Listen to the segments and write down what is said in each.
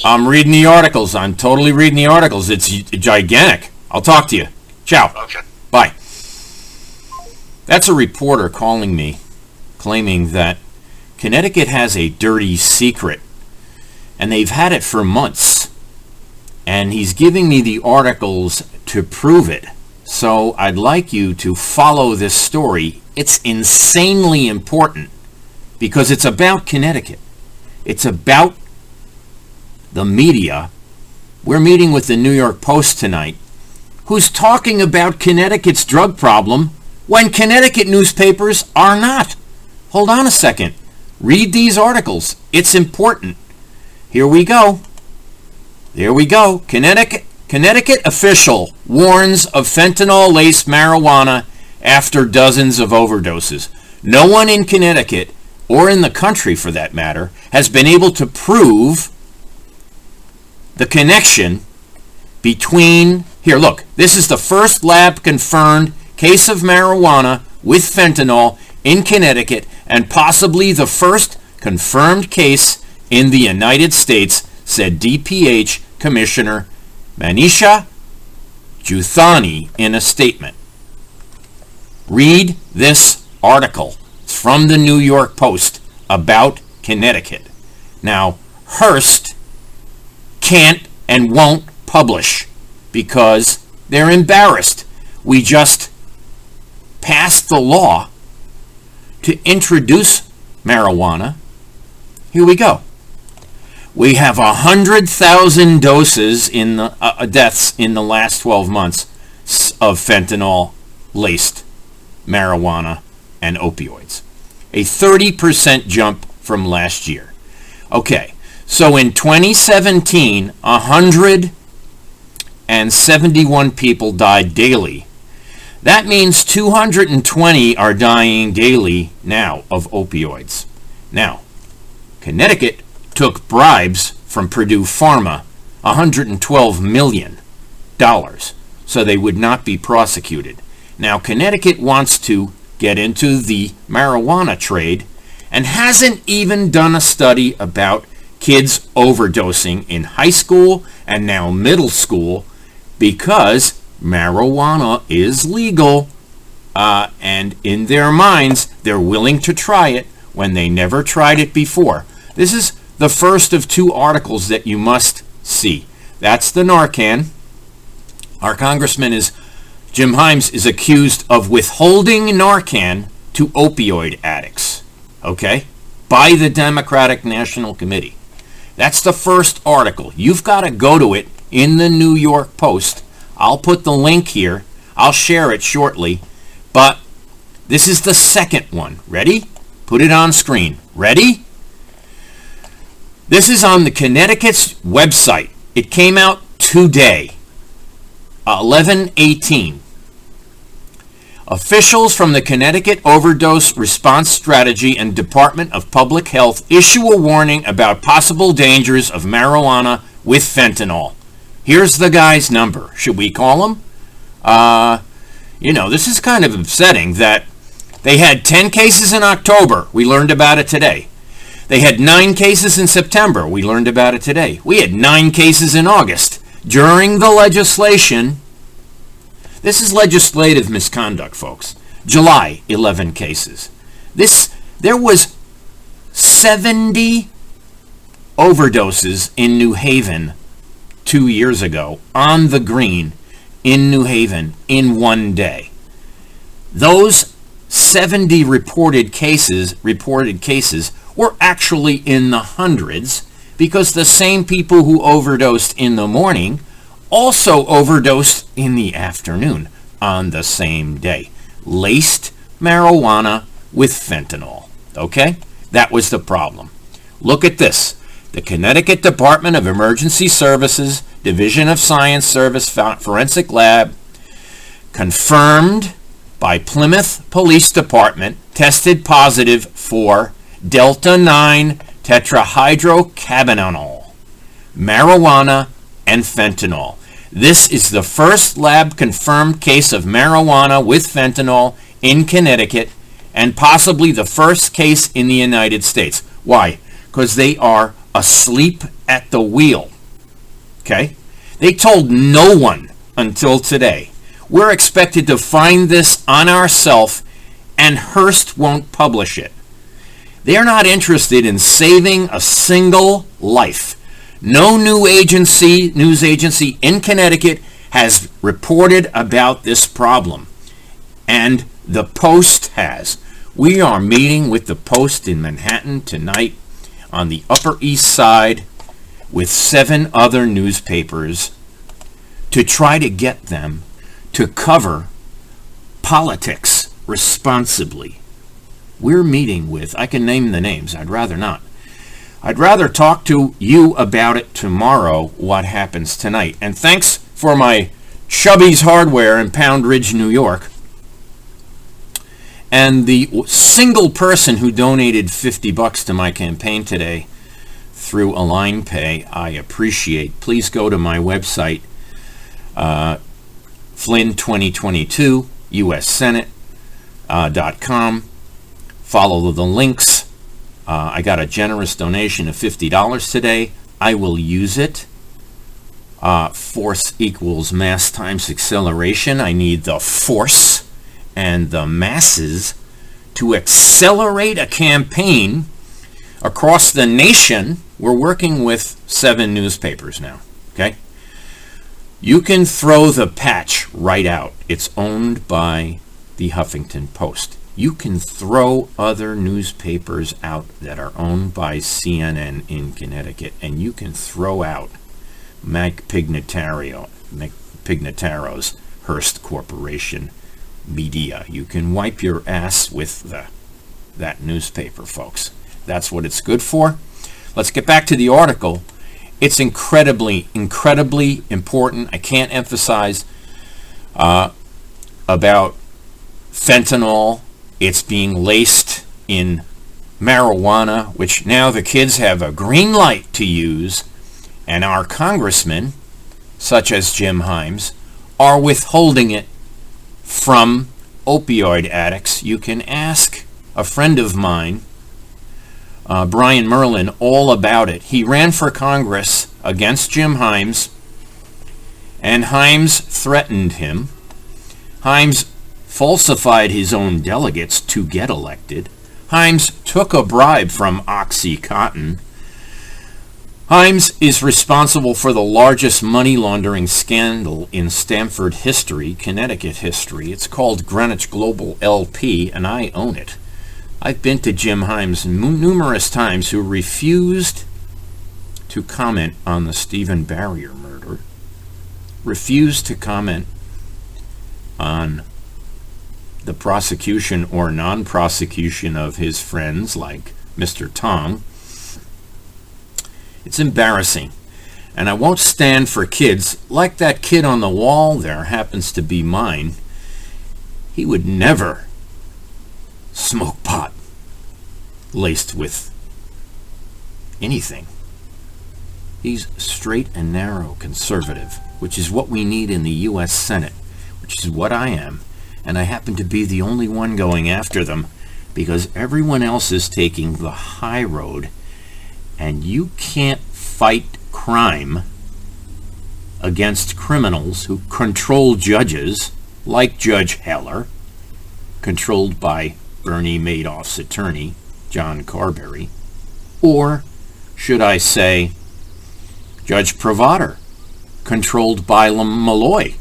I'm reading the articles. I'm totally reading the articles. It's gigantic. I'll talk to you. Ciao. Okay. Bye. That's a reporter calling me, claiming that Connecticut has a dirty secret, and they've had it for months. And he's giving me the articles to prove it. So I'd like you to follow this story. It's insanely important because it's about Connecticut. It's about the media. We're meeting with the New York Post tonight, who's talking about Connecticut's drug problem when Connecticut newspapers are not. Hold on a second. Read these articles. It's important. Here we go. There we go. Connecticut official warns of fentanyl laced marijuana after dozens of overdoses. No one in Connecticut, or in the country for that matter, has been able to prove the connection between... Here, look. This is the first lab-confirmed case of marijuana with fentanyl in Connecticut and possibly the first confirmed case in the United States, said DPH Commissioner Manisha Juthani in a statement. Read this article. It's from the New York Post about Connecticut. Now, Hearst can't and won't publish because they're embarrassed. We just passed the law to introduce marijuana. Here we go. We have 100,000 doses in the deaths in the last 12 months of fentanyl-laced marijuana and opioids. A 30% jump from last year. Okay, so in 2017, 171 people died daily. That means 220 are dying daily now of opioids. Now, Connecticut took bribes from Purdue Pharma, $112 million, so they would not be prosecuted. Now, Connecticut wants to get into the marijuana trade and hasn't even done a study about kids overdosing in high school and now middle school because marijuana is legal, and in their minds, they're willing to try it when they never tried it before. This is the first of two articles that you must see. That's the Narcan. Our Congressman Jim Himes is accused of withholding Narcan to opioid addicts, okay, by the Democratic National Committee. That's the first article. You've got to go to it in the New York Post. I'll put the link here. I'll share it shortly. But this is the second one. Ready? Put it on screen. Ready? This is on the Connecticut's website. It came out today, 11/18. Officials from the Connecticut Overdose Response Strategy and Department of Public Health issue a warning about possible dangers of marijuana with fentanyl. Here's the guy's number. Should we call him? This is kind of upsetting that they had 10 cases in October. We learned about it today. They had 9 cases in September. We learned about it today. We had 9 cases in August. During the legislation, this is legislative misconduct, folks. July, 11 cases. There was 70 overdoses in New Haven 2 years ago on the green in New Haven in one day. Those 70 reported cases were actually in the hundreds because the same people who overdosed in the morning also overdosed in the afternoon on the same day. Laced marijuana with fentanyl. Okay? That was the problem. Look at this. The Connecticut Department of Emergency Services, Division of Science Service Forensic Lab, confirmed by Plymouth Police Department, tested positive for Delta-9 tetrahydrocannabinol, marijuana, and fentanyl. This is the first lab-confirmed case of marijuana with fentanyl in Connecticut and possibly the first case in the United States. Why? Because they are asleep at the wheel. Okay? They told no one until today. We're expected to find this on ourselves, and Hearst won't publish it. They're not interested in saving a single life. No news agency in Connecticut has reported about this problem, and the Post has. We are meeting with the Post in Manhattan tonight on the Upper East Side with 7 other newspapers to try to get them to cover politics responsibly. We're meeting with, I can name the names, I'd rather not. I'd rather talk to you about it tomorrow, what happens tonight. And thanks for my Chubby's Hardware in Pound Ridge, New York. And the single person who donated $50 to my campaign today through Align Pay, I appreciate. Please go to my website, Flynn 2022, USSenate.com. Follow the links. I got a generous donation of $50 today. I will use it. Force equals mass times acceleration. I need the force and the masses to accelerate a campaign across the nation. We're working with 7 newspapers now. Okay? You can throw the patch right out. It's owned by the Huffington Post. You can throw other newspapers out that are owned by CNN in Connecticut, and you can throw out Mike Pignataro's Hearst Corporation Media. You can wipe your ass with that newspaper, folks. That's what it's good for. Let's get back to the article. It's incredibly, incredibly important. I can't emphasize about fentanyl. It's being laced in marijuana, which now the kids have a green light to use, and our congressmen, such as Jim Himes, are withholding it from opioid addicts. You can ask a friend of mine, Brian Merlin, all about it. He ran for Congress against Jim Himes, and Himes threatened him. Himes falsified his own delegates to get elected. Himes took a bribe from OxyContin. Himes is responsible for the largest money laundering scandal in Stamford history, Connecticut history. It's called Greenwich Global LP, and I own it. I've been to Jim Himes numerous times, who refused to comment on the Stephen Barrier murder, refused to comment on the prosecution or non-prosecution of his friends like Mr. Tong. It's embarrassing. And I won't stand for kids like that kid on the wall there happens to be mine. He would never smoke pot laced with anything. He's straight and narrow conservative, which is what we need in the U.S. Senate, which is what I am. And I happen to be the only one going after them because everyone else is taking the high road, and you can't fight crime against criminals who control judges like Judge Heller, controlled by Bernie Madoff's attorney, John Carberry, or should I say Judge Provader, controlled by Malloy.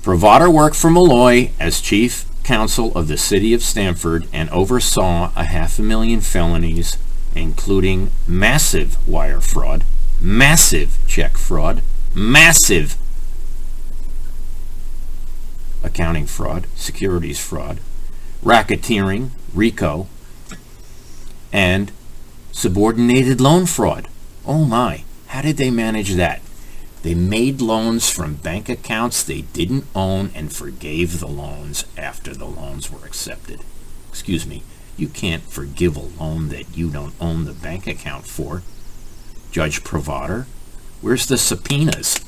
Provader worked for Malloy as chief counsel of the city of Stamford and oversaw 500,000 felonies, including massive wire fraud, massive check fraud, massive accounting fraud, securities fraud, racketeering, RICO, and subordinated loan fraud. Oh my, how did they manage that? They made loans from bank accounts they didn't own and forgave the loans after the loans were accepted. Excuse me, you can't forgive a loan that you don't own the bank account for. Judge Provader, where's the subpoenas?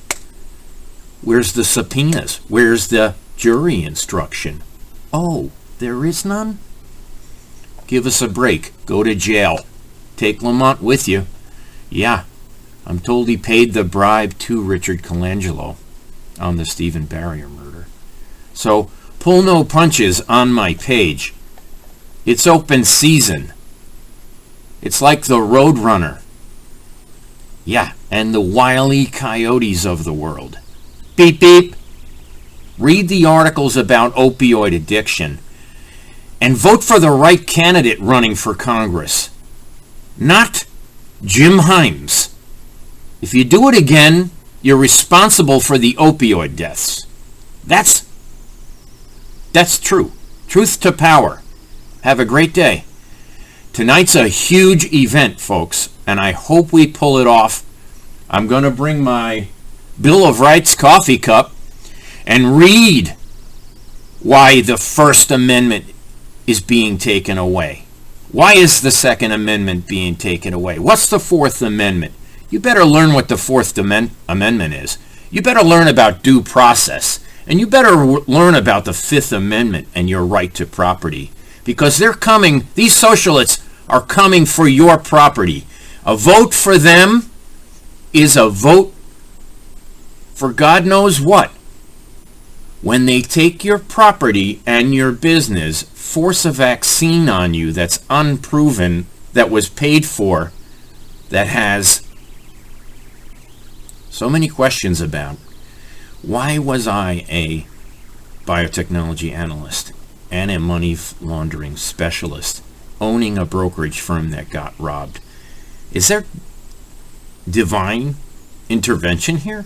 Where's the subpoenas? Where's the jury instruction? Oh, there is none? Give us a break. Go to jail. Take Lamont with you. Yeah, I'm told he paid the bribe to Richard Colangelo on the Stephen Barrier murder. So pull no punches on my page. It's open season. It's like the Roadrunner. Yeah, and the Wile E. Coyotes of the world. Beep, beep. Read the articles about opioid addiction and vote for the right candidate running for Congress. Not Jim Himes. If you do it again, you're responsible for the opioid deaths. That's true. Truth to power. Have a great day. Tonight's a huge event, folks, and I hope we pull it off. I'm going to bring my Bill of Rights coffee cup and read why the First Amendment is being taken away. Why is the Second Amendment being taken away? What's the Fourth Amendment? You better learn what the Fourth Amendment is. You better learn about due process. And you better learn about the Fifth Amendment and your right to property. Because they're coming, these socialists are coming for your property. A vote for them is a vote for God knows what. When they take your property and your business, force a vaccine on you that's unproven, that was paid for, that has so many questions about. Why was I a biotechnology analyst and a money laundering specialist owning a brokerage firm that got robbed? Is there divine intervention here?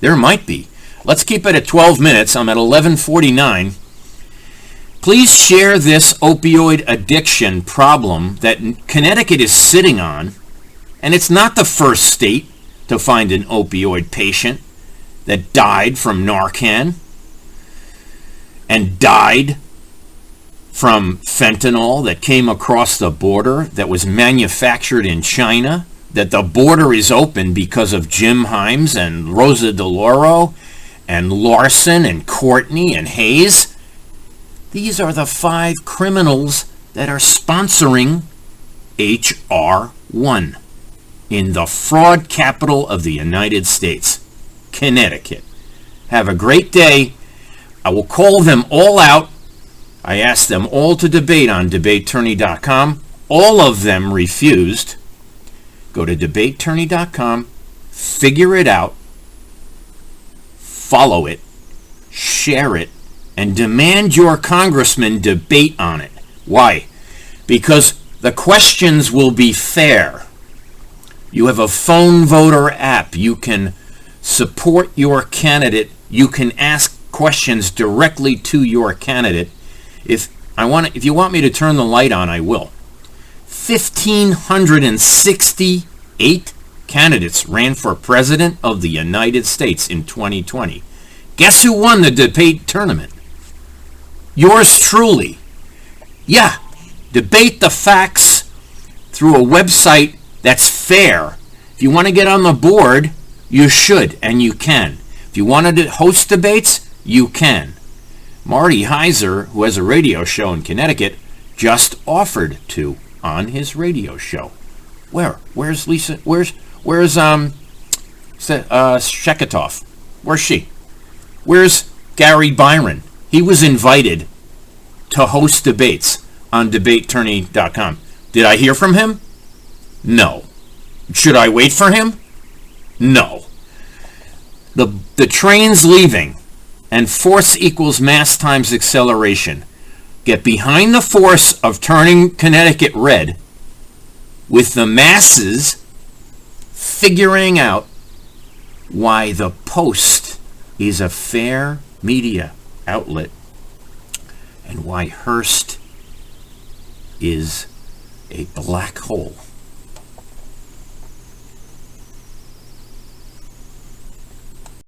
There might be. Let's keep it at 12 minutes. I'm at 11:49. Please share this opioid addiction problem that Connecticut is sitting on, and it's not the first state to find an opioid patient that died from Narcan and died from fentanyl that came across the border, that was manufactured in China, that the border is open because of Jim Himes and Rosa DeLauro and Larson and Courtney and Hayes. These are the 5 criminals that are sponsoring H.R. 1 in the fraud capital of the United States, Connecticut. Have a great day. I will call them all out. I asked them all to debate on debateattorney.com. All of them refused. Go to debateattorney.com, figure it out, follow it, share it, and demand your congressman debate on it. Why? Because the questions will be fair. You have a phone voter app. You can support your candidate. You can ask questions directly to your candidate. If you want me to turn the light on, I will. 1,568 candidates ran for president of the United States in 2020. Guess who won the debate tournament? Yours truly. Yeah, debate the facts through a website that's fair. If you want to get on the board, you should, and you can. If you wanted to host debates, you can. Marty Heiser, who has a radio show in Connecticut, just offered to on his radio show. Where's Lisa? Where's Sheketoff? Where's she? Where's Gary Byron? He was invited to host debates on debateattorney.com. Did I hear from him? No. Should I wait for him? No. The train's leaving, and force equals mass times acceleration. Get behind the force of turning Connecticut red with the masses figuring out why the Post is a fair media outlet and why Hearst is a black hole.